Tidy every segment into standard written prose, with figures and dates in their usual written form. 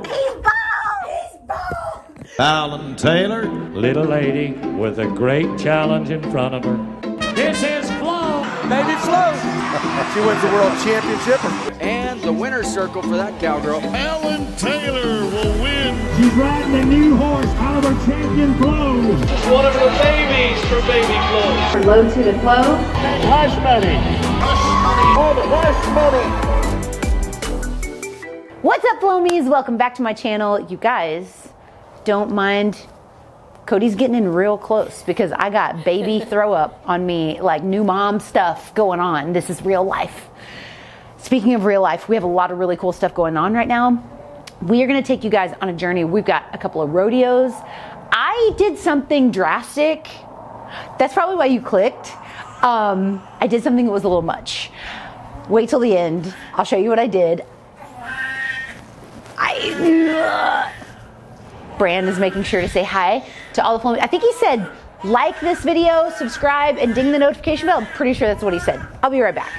He's bald! He's bald! Fallon Taylor, little lady with a great challenge in front of her. This is Flo. BABYFLO. She wins the world championship. And the winner's circle for that cowgirl. Fallon Taylor will win. She's riding the new horse, Oliver Champion Flo. One of the babies for BABYFLO. Low to the flow. Hush money. Hush money. What's up, Flomies? Welcome back to my channel. You guys don't mind Cody's getting in real close because I got baby throw up on me, like new mom stuff going on. This is real life. Speaking of real life, we have a lot of really cool stuff going on right now. We are going to take you guys on a journey. We've got a couple of rodeos. I did something drastic. That's probably why you clicked. I did something that was a little much. Wait till the end. I'll show you what I did. Brand is making sure to say hi to all the Flomies. I think he said like this video, subscribe, and ding the notification bell. I'm pretty sure that's what he said. I'll be right back.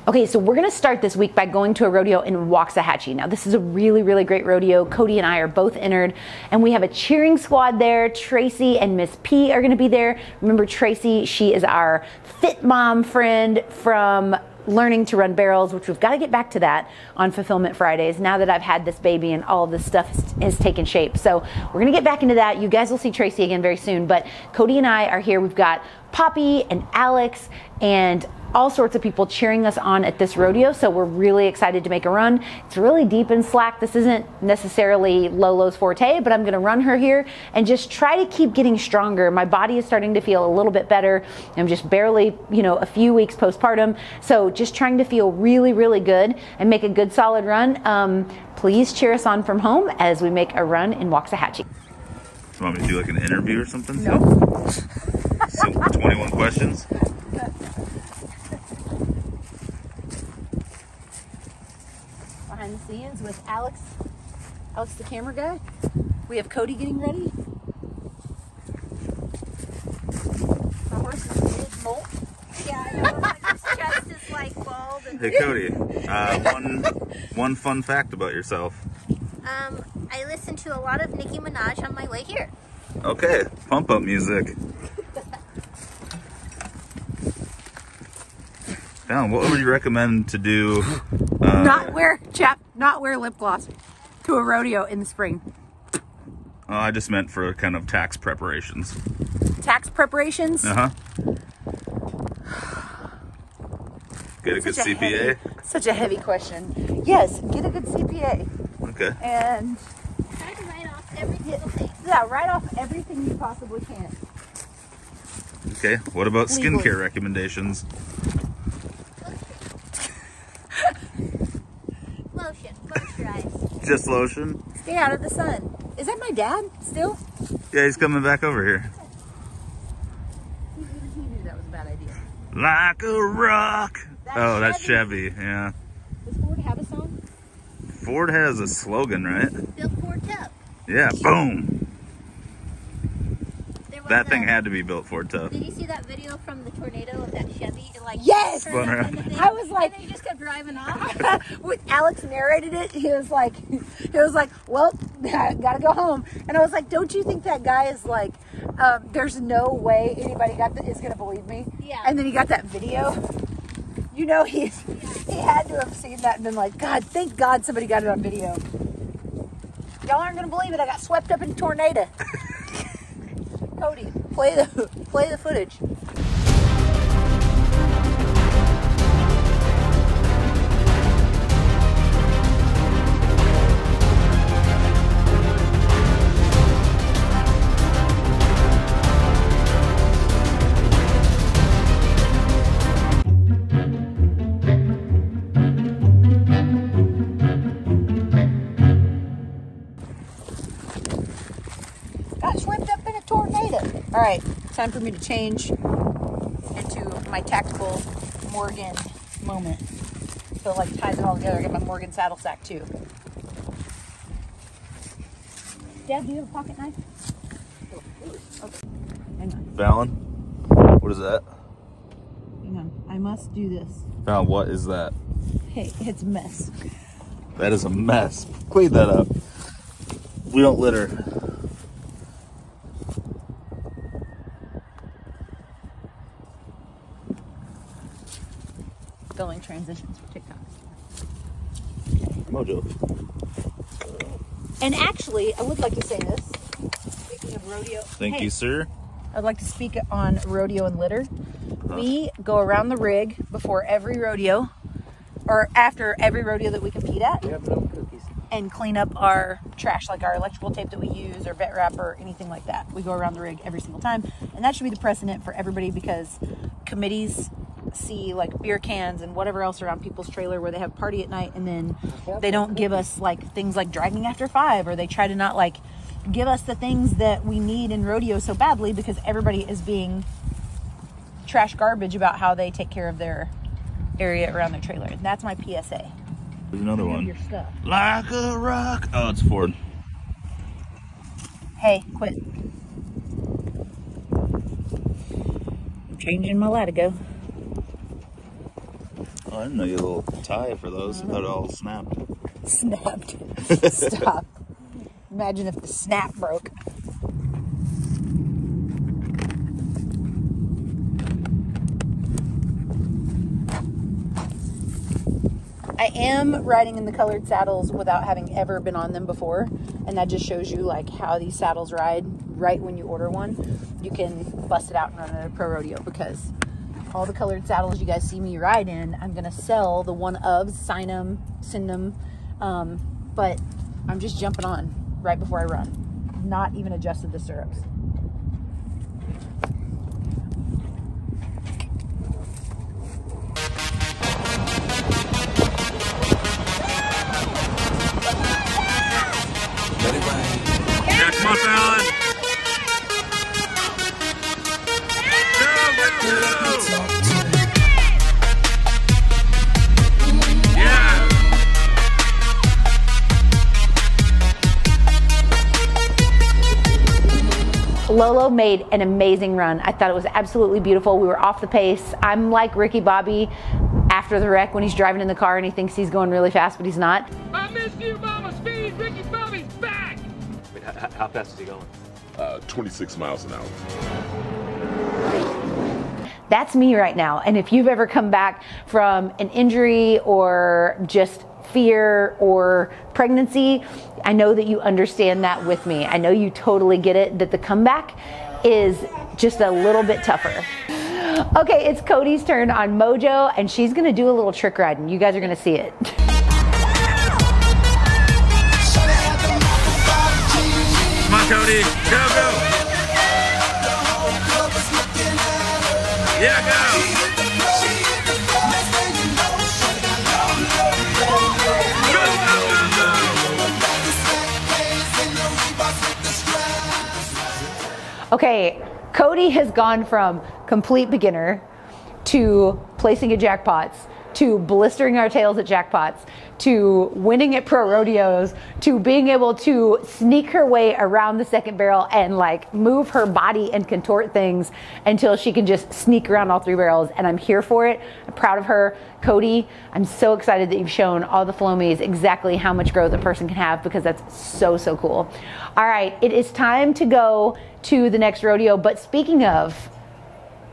Okay, so we're gonna start this week by going to a rodeo in Waxahachie. Now this is a really, really great rodeo. Cody and I are both entered, and we have a cheering squad there. Tracy and Miss P are gonna be there. Remember Tracy, she is our fit mom friend from learning to run barrels, which we've got to get back to that on Fulfillment Fridays now that I've had this baby and all of this stuff has taken shape. So we're gonna get back into that. You guys will see Tracy again very soon, but Cody and I are here. We've got Poppy and Alex and all sorts of people cheering us on at this rodeo, so we're really excited to make a run. It's really deep and slack. This isn't necessarily Lolo's forte, but I'm gonna run her here and just try to keep getting stronger. My body is starting to feel a little bit better. I'm just barely, a few weeks postpartum, so just trying to feel really, really good and make a good solid run. Please cheer us on from home as we make a run in Waxahachie. You want me to do like an interview or something? No. So 21 questions? Behind the scenes with Alex the camera guy. We have Cody getting ready. My horse is mid-molt. Yeah, I know. His chest is like bald. And Hey Cody, one fun fact about yourself. I listen to a lot of Nicki Minaj on my way here. Okay, pump up music. Fallon, what would you recommend to do? Not wear lip gloss to a rodeo in the spring. Oh, I just meant for kind of tax preparations. Tax preparations? Uh-huh. Get a good CPA? Such a heavy question. Yes, get a good CPA. Okay. And Try to write off every single thing. yeah, write off everything you possibly can. Okay, what about Legally. skincare recommendations? Lotion. Moisturize. Just lotion? Stay out of the sun. Is that my dad still? Yeah, he's coming back over here. He knew that was a bad idea. Like a rock. That's That's Chevy. Chevy, yeah. Does Ford have a song? Ford has a slogan, right? Built Ford Tough. Yeah, boom. There was That thing had to be built Ford Tough. Did you see that video from the tornado of that Chevy? It, like, Yes! turned up on the thing, I was like- and then he just kept driving off. When Alex narrated it, he was like, well, I gotta go home. And I was like, don't you think that guy is like, there's no way anybody is gonna believe me? Yeah. And then he got that video. He had to have seen that and been like, God, thank God somebody got it on video. Y'all aren't gonna believe it. I got swept up in a tornado. Cody, play the footage. Got swept up in a tornado. All right, time for me to change into my tactical Morgan moment. So like ties it all together. I got my Morgan saddle sack too. Dad, do you have a pocket knife? Okay. Hang on. Fallon, what is that? Hang on. I must do this. Fallon, what is that? Hey, it's a mess. That is a mess. Clean that up. We don't litter. Filming transitions for TikTok. Mojo. And actually, I would like to say this. Speaking of rodeo. Thank you, sir. I'd like to speak on rodeo and litter. We go around the rig before every rodeo, or after every rodeo that we compete at, and clean up our trash, like our electrical tape that we use, or vet wrap, or anything like that. We go around the rig every single time, and that should be the precedent for everybody, because committees see like beer cans and whatever else around people's trailer where they have party at night, and then they don't give us like things like dragging after 5, or they try to not like give us the things that we need in rodeo so badly, because everybody is being trash garbage about how they take care of their area around their trailer. And that's my PSA. There's another one. Your stuff. Like a rock. Oh, it's Ford. Hey, quit. I'm changing my Latigo. Oh, I didn't know you had a little tie for those. I thought it all snapped. Snapped. Stop. Imagine if the snap broke. I am riding in the colored saddles without having ever been on them before, and that just shows you like how these saddles ride right when you order one. You can bust it out and run it at a pro rodeo, because all the colored saddles you guys see me ride in, I'm gonna sell the one-ofs, sign them, send them, but I'm just jumping on right before I run. Not even adjusted the stirrups. Yeah, come on, Fallon. Go. Yeah. Lolo made an amazing run. I thought it was absolutely beautiful. We were off the pace. I'm like Ricky Bobby after the wreck when he's driving in the car and he thinks he's going really fast, but he's not. I missed you, Mama Speed. Ricky Bobby's back. How fast is he going? 26 miles an hour. That's me right now. And if you've ever come back from an injury or just fear or pregnancy, I know that you understand that with me. I know you totally get it, that the comeback is just a little bit tougher. Okay, it's Cody's turn on Mojo, and she's gonna do a little trick riding. You guys are gonna see it. Come on, Cody. Go, go. Yeah, go. Okay, Cody has gone from complete beginner to placing at jackpots, to blistering our tails at jackpots, to winning at pro rodeos, to being able to sneak her way around the second barrel and like move her body and contort things until she can just sneak around all 3 barrels. And I'm here for it. I'm proud of her. Cody, I'm so excited that you've shown all the Flomies exactly how much growth a person can have, because that's so, so cool. All right, it is time to go to the next rodeo. But speaking of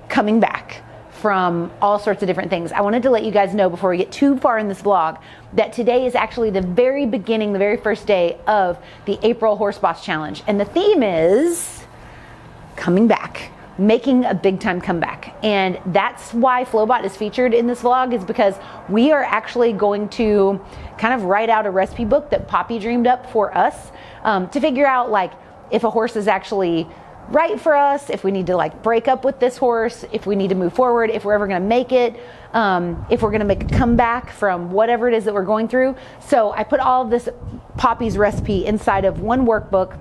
coming back from all sorts of different things, I wanted to let you guys know before we get too far in this vlog that today is actually the very beginning, the very first day of the April Horse Boss Challenge. And the theme is coming back, making a big time comeback. And that's why Flowbot is featured in this vlog, is because we are actually going to kind of write out a recipe book that Poppy dreamed up for us to figure out like if a horse is actually right for us, if we need to like break up with this horse, if we need to move forward, if we're ever going to make it, if we're going to make a comeback from whatever it is that we're going through. So I put all of this Poppy's recipe inside of one workbook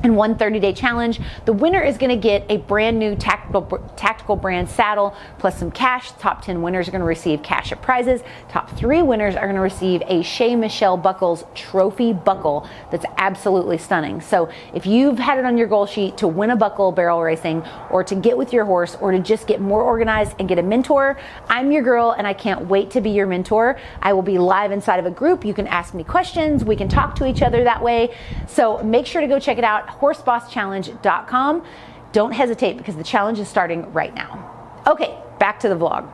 in one 30-day challenge. The winner is going to get a brand new tactical brand saddle plus some cash. Top 10 winners are going to receive cash at prizes. Top 3 winners are going to receive a Shea Michelle Buckles trophy buckle that's absolutely stunning. So if you've had it on your goal sheet to win a buckle barrel racing, or to get with your horse, or to just get more organized and get a mentor, I'm your girl and I can't wait to be your mentor. I will be live inside of a group. You can ask me questions. We can talk to each other that way. So make sure to go check it out. horsebosschallenge.com. Don't hesitate because the challenge is starting right now. Okay, back to the vlog.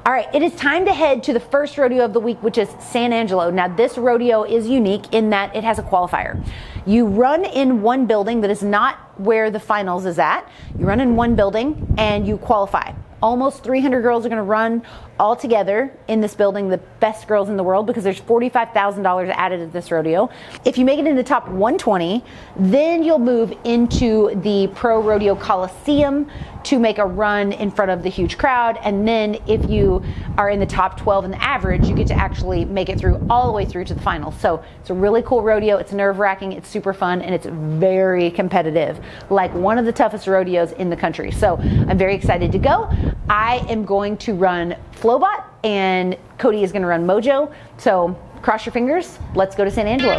All right, it is time to head to the first rodeo of the week, which is San Angelo. Now, this rodeo is unique in that it has a qualifier. You run in one building that is not where the finals is at. You run in one building and you qualify. Almost 300 girls are going to run all together in this building, the best girls in the world, because there's $45,000 added at this rodeo. If you make it in the top 120, then you'll move into the Pro Rodeo Coliseum to make a run in front of the huge crowd. And then if you are in the top 12 in the average, you get to actually make it through all the way through to the finals. So it's a really cool rodeo. It's nerve-wracking, it's super fun, and it's very competitive, like one of the toughest rodeos in the country. So I'm very excited to go. I am going to run Flowbot and Cody is going to run Mojo. So cross your fingers. Let's go to San Angelo.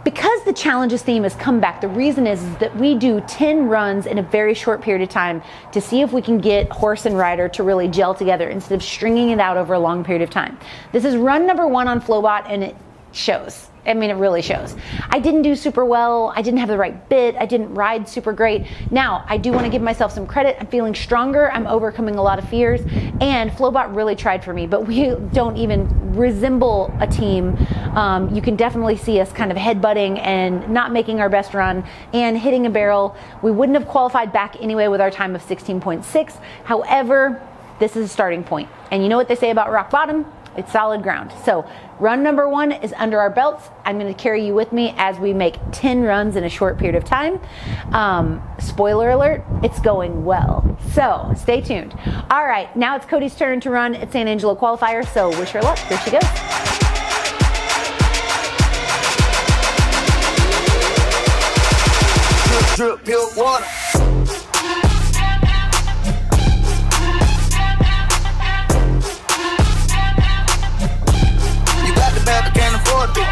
Because the challenges theme has come back, the reason is that we do 10 runs in a very short period of time to see if we can get horse and rider to really gel together instead of stringing it out over a long period of time. This is run number 1 on Flowbot, and it shows. I mean, it really shows. I didn't do super well. I didn't have the right bit. I didn't ride super great. Now, I do want to give myself some credit. I'm feeling stronger. I'm overcoming a lot of fears. And Flowbot really tried for me, but we don't even resemble a team. You can definitely see us kind of headbutting and not making our best run and hitting a barrel. We wouldn't have qualified back anyway with our time of 16.6. However, this is a starting point. And you know what they say about rock bottom? It's solid ground. So run number 1 is under our belts. I'm going to carry you with me as we make 10 runs in a short period of time. Spoiler alert, it's going well. So stay tuned. All right, now it's Cody's turn to run at San Angelo qualifier. So wish her luck. Here she goes. Drip, pure water. I can't afford it.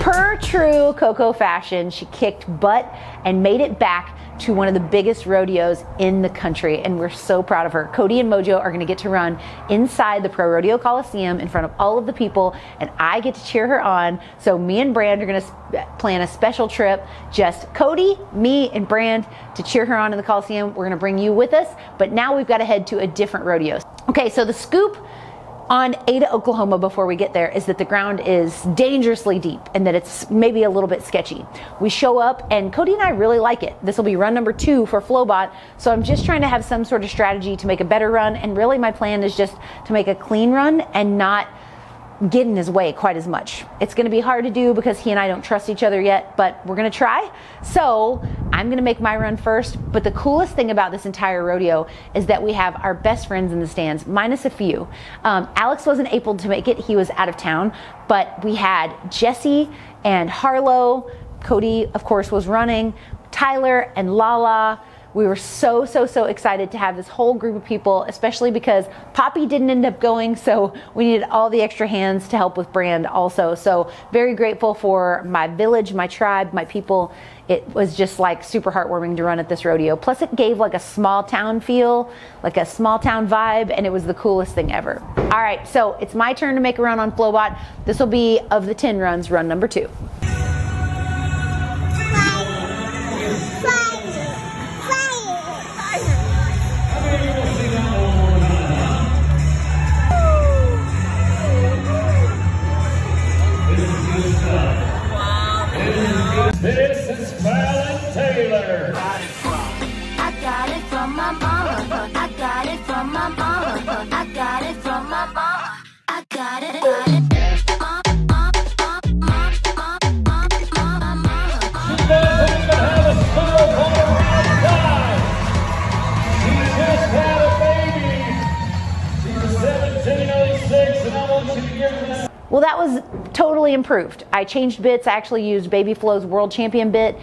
Per true Coco fashion, she kicked butt and made it back to one of the biggest rodeos in the country, and we're so proud of her. Cody and Mojo are going to get to run inside the Pro Rodeo Coliseum in front of all of the people, and I get to cheer her on. So me and Brand are going to plan a special trip, just Cody, me, and Brand, to cheer her on in the Coliseum. We're going to bring you with us, but now we've got to head to a different rodeo. Okay, so the scoop on Ada, Oklahoma before we get there is that the ground is dangerously deep and that it's maybe a little bit sketchy. We show up and Cody and I really like it. This will be run number 2 for Flowbot, so I'm just trying to have some sort of strategy to make a better run, and really my plan is just to make a clean run and not get in his way quite as much. It's going to be hard to do because he and I don't trust each other yet, but we're going to try. So I'm going to make my run first. But the coolest thing about this entire rodeo is that we have our best friends in the stands, minus a few. Alex wasn't able to make it. He was out of town, but we had Jesse and Harlow. Cody, of course, was running. Tyler and Lala. We were so excited to have this whole group of people, especially because Poppy didn't end up going, so we needed all the extra hands to help with Brand also. So very grateful for my village, my tribe, my people. It was just like super heartwarming to run at this rodeo. Plus it gave like a small town feel, like a small town vibe, and it was the coolest thing ever. All right, so it's my turn to make a run on Flowbot. This will be, of the 10 runs, run number 2. This is Fallon Taylor. I got it from my mama. I got it from my mama. I got it from my mama. I got it. She doesn't even have a single ball around time. She just had a baby. She's a 1706, and I want you to give her that. Well, that was totally improved. I changed bits. I actually used BABYFLO's World Champion bit.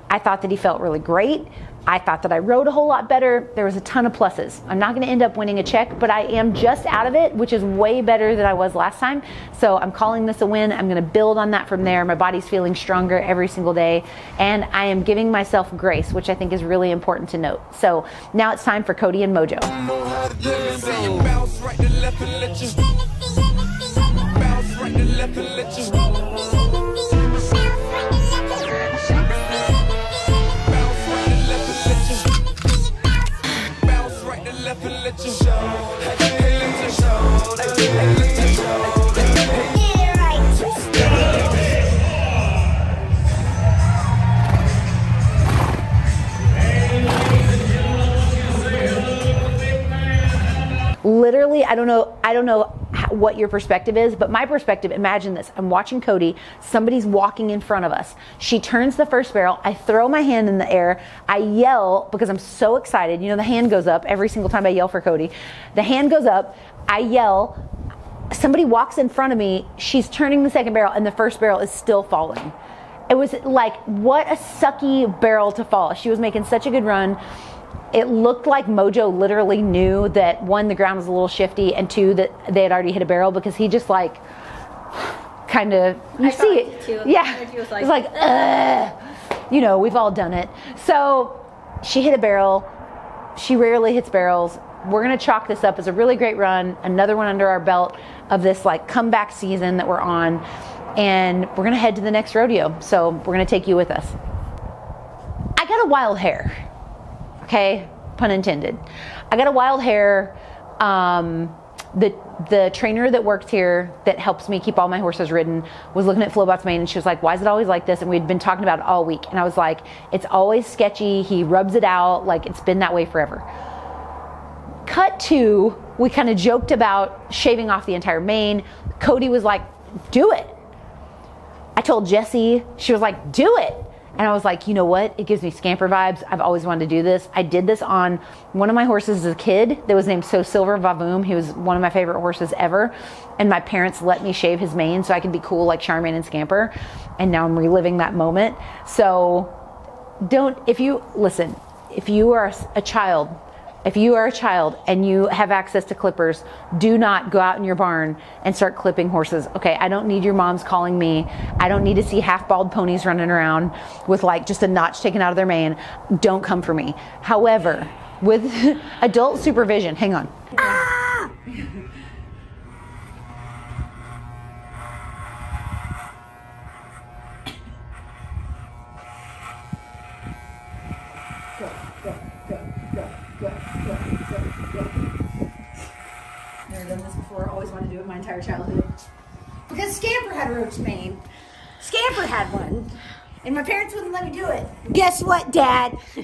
I thought that he felt really great. I thought that I rode a whole lot better. There was a ton of pluses. I'm not going to end up winning a check, but I am just out of it, which is way better than I was last time. So I'm calling this a win. I'm going to build on that from there. My body's feeling stronger every single day, and I am giving myself grace, which I think is really important to note. So now it's time for Cody and Mojo. Literally, I don't know what your perspective is, but my perspective, imagine this. I'm watching Cody, somebody's walking in front of us. She turns the first barrel, I throw my hand in the air, I yell because I'm so excited. You know, the hand goes up every single time I yell for Cody. The hand goes up, I yell, somebody walks in front of me, she's turning the second barrel, and the first barrel is still falling. It was like, what a sucky barrel to fall. She was making such a good run. It looked like Mojo literally knew that, one, the ground was a little shifty, and two, that they had already hit a barrel, because he just like kind of, you see it too. Yeah, it's like you know, we've all done it. So she hit a barrel. She rarely hits barrels. We're gonna chalk this up as a really great run, another one under our belt of this like comeback season that we're on, and we're gonna head to the next rodeo. So we're gonna take you with us. I got a wild hair. Okay, pun intended. I got a wild hair. The trainer that works here that helps me keep all my horses ridden was looking at Flowbot's mane, and she was like, why is it always like this? And we'd been talking about it all week. And I was like, it's always sketchy. He rubs it out. Like, it's been that way forever. Cut to, we kind of joked about shaving off the entire mane. Cody was like, do it. I told Jessie, she was like, do it. And I was like, you know what? It gives me Scamper vibes. I've always wanted to do this. I did this on one of my horses as a kid that was named So Silver Vavoom. He was one of my favorite horses ever. And my parents let me shave his mane so I could be cool like Charmaine and Scamper. And now I'm reliving that moment. So if you are a child, and you have access to clippers, do not go out in your barn and start clipping horses. Okay, I don't need your moms calling me. I don't need to see half bald ponies running around with like just a notch taken out of their mane. Don't come for me. However, with adult supervision, hang on. Ah! Never done this before. Always wanted to do it my entire childhood. Because Scamper had roach mane. Scamper had one. And my parents wouldn't let me do it. Guess what, Dad? Do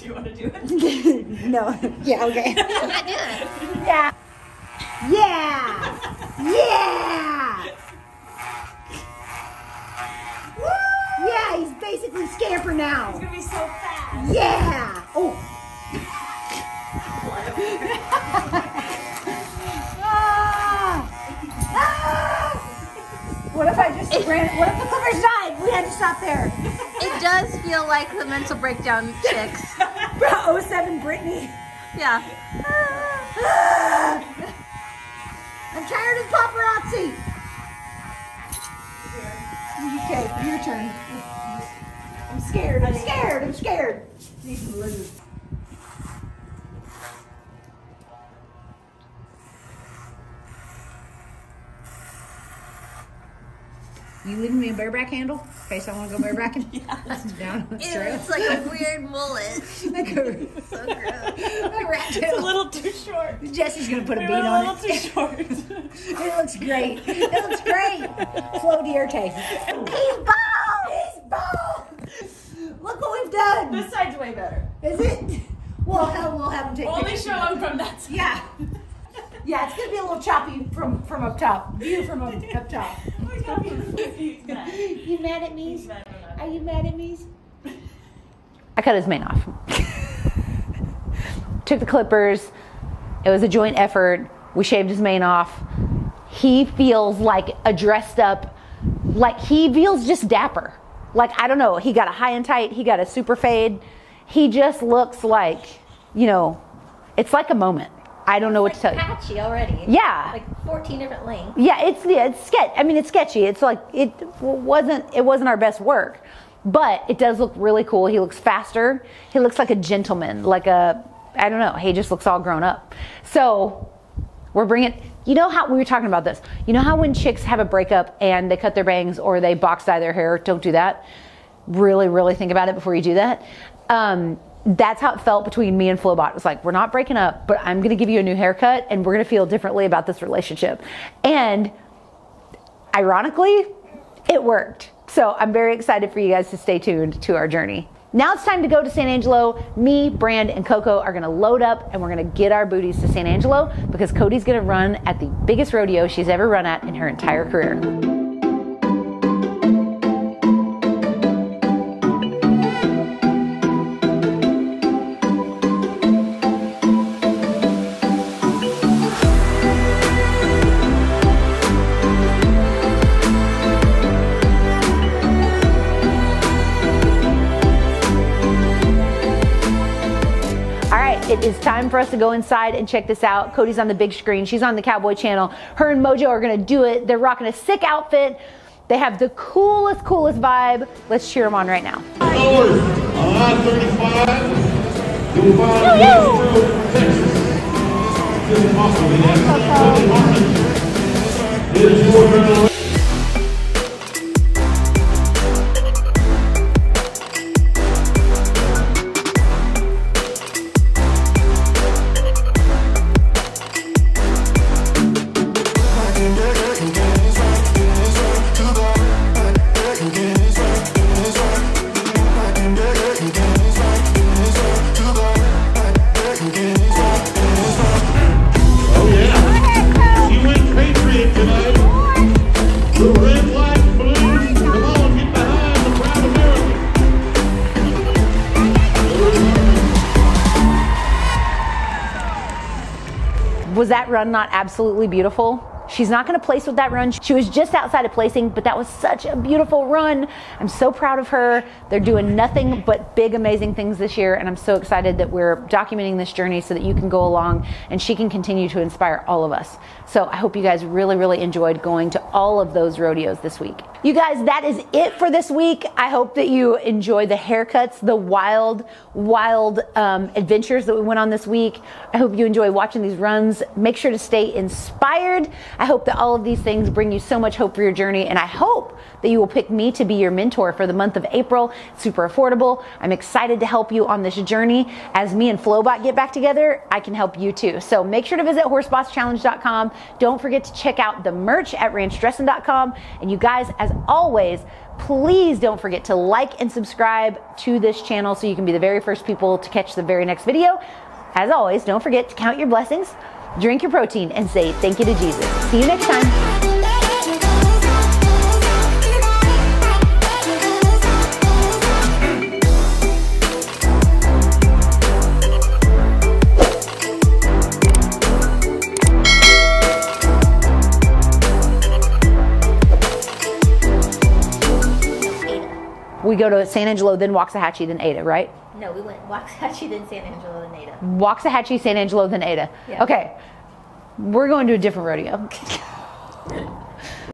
you want to do it? No. Yeah, okay. Let's not do it. Yeah. Yeah. Yeah! Woo! Yeah, he's basically scamper now. He's gonna be so fast. Yeah! Oh! What if I just ran? What if the clippers died? We had to stop there. It does feel like the mental breakdown chicks. 07 Brittany. Yeah. I'm tired of paparazzi. Okay, your turn. I'm scared. I'm scared. I'm scared. Need to move. You leaving me a bareback handle in case I want to go barebacking? Yeah. Down the trail. It's like a weird mullet. Like a, So gross. a rat It's tail. a little too short. Jesse's gonna put a We bead went on a little it. too short. It looks great. It looks great. Flow to your taste. He's bald. He's bald. Look what we've done. This side's way better. Is it? Well, hell, we'll have him take Only pictures. show him from that side. Yeah. Yeah, it's gonna be a little choppy from up top. View from up top. You mad at me? Are you mad at me? I cut his mane off. Took the clippers. It was a joint effort. We shaved his mane off. He feels like a dressed up, like he feels just dapper. Like, I don't know, he got a high and tight, he got a super fade. He just looks like, you know, it's like a moment. I don't know what to tell you. Patchy already. Yeah. Like 14 different lengths. Yeah, it's sketch. I mean, it's sketchy. It's like it wasn't our best work, but it does look really cool. He looks faster. He looks like a gentleman, like a, I don't know. He just looks all grown up. So we're bringing. You know how we were talking about this? You know how when chicks have a breakup and they cut their bangs or they box dye their hair? Don't do that. Really, really think about it before you do that. That's how it felt between me and Flowbot. It was like, we're not breaking up, but I'm going to give you a new haircut and we're going to feel differently about this relationship. And ironically, it worked. So I'm very excited for you guys to stay tuned to our journey. Now it's time to go to San Angelo. Me, Brand, and Coco are going to load up and we're going to get our booties to San Angelo because Cody's going to run at the biggest rodeo she's ever run at in her entire career. It is time for us to go inside and check this out. Cody's on the big screen. She's on the Cowboy channel. Her and Mojo are going to do it. They're rocking a sick outfit. They have the coolest vibe. Let's cheer them on right now. North on I-35, you'll find Texas. This is awesome. It is your turn. Was that run not absolutely beautiful? She's not going to place with that run. She was just outside of placing, but that was such a beautiful run. I'm so proud of her. They're doing nothing but big, amazing things this year, and I'm so excited that we're documenting this journey so that you can go along and she can continue to inspire all of us. So I hope you guys really, really enjoyed going to all of those rodeos this week. You guys, that is it for this week. I hope that you enjoy the haircuts, the wild adventures that we went on this week. I hope you enjoy watching these runs. Make sure to stay inspired. I hope that all of these things bring you so much hope for your journey, and I hope that you will pick me to be your mentor for the month of April. It's super affordable. I'm excited to help you on this journey. As me and Flowbot get back together, I can help you too. So make sure to visit horsebosschallenge.com. Don't forget to check out the merch at ranchdressin.com. And you guys, as always, please don't forget to like and subscribe to this channel so you can be the very first people to catch the very next video. As always, don't forget to count your blessings, drink your protein, and say thank you to Jesus. See you next time. We go to San Angelo, then Waxahachie, then Ada, right? No, we went Waxahachie, then San Angelo, then Ada. Waxahachie, San Angelo, then Ada. Yeah. Okay. We're going to a different rodeo.